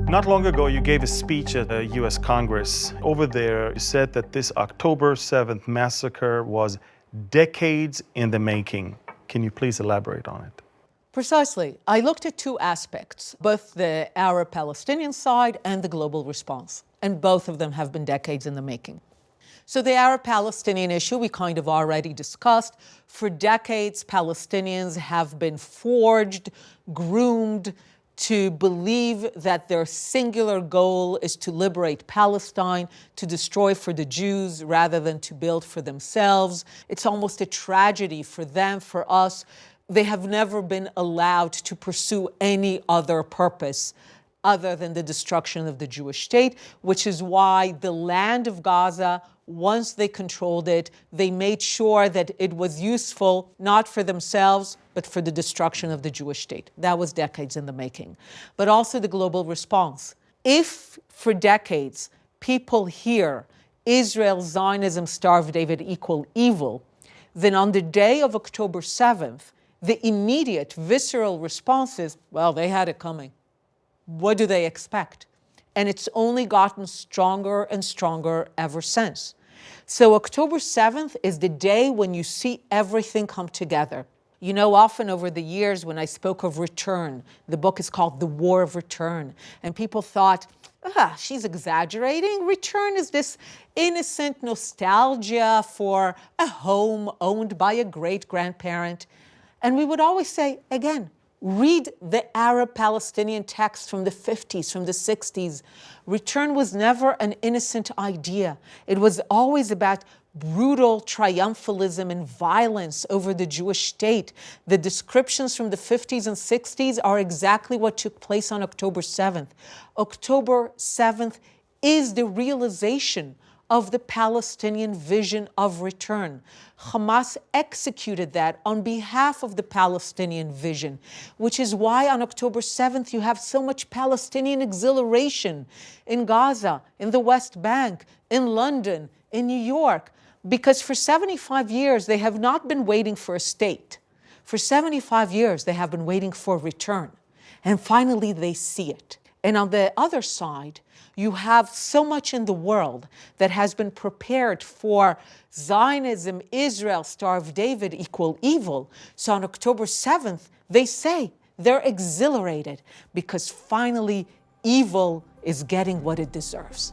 Not long ago, you gave a speech at the US Congress. Over there, you said that this October 7th massacre was decades in the making. Can you please elaborate on it? Precisely. I looked at two aspects, both the Arab-Palestinian side and the global response, and both of them have been decades in the making. So the Arab-Palestinian issue we kind of already discussed. For decades, Palestinians have been forged, groomed, to believe that their singular goal is to liberate Palestine, to destroy for the Jews rather than to build for themselves. It's almost a tragedy for them, for us. They have never been allowed to pursue any other purpose other than the destruction of the Jewish state, which is why the land of Gaza, once they controlled it, they made sure that it was useful not for themselves, but for the destruction of the Jewish state. That was decades in the making. But also the global response. If for decades people hear Israel, Zionism, starve David equal evil, then on the day of October 7th, the immediate visceral response is, well, they had it coming. What do they expect? And it's only gotten stronger and stronger ever since. So October 7th is the day when you see everything come together. You know, often over the years when I spoke of return, the book is called The War of Return, and people thought, she's exaggerating. Return is this innocent nostalgia for a home owned by a great-grandparent. And we would always say, again, read the Arab-Palestinian text from the 50s, from the 60s. Return was never an innocent idea. It was always about brutal triumphalism and violence over the Jewish state. The descriptions from the 50s and 60s are exactly what took place on October 7th. October 7th is the realization of the Palestinian vision of return. Hamas executed that on behalf of the Palestinian vision, which is why on October 7th you have so much Palestinian exhilaration in Gaza, in the West Bank, in London, in New York, because for 75 years they have not been waiting for a state. For 75 years they have been waiting for return. And finally they see it. And on the other side, you have so much in the world that has been prepared for Zionism, Israel, starve David equal evil. So on October 7th, they say they're exhilarated because finally evil is getting what it deserves.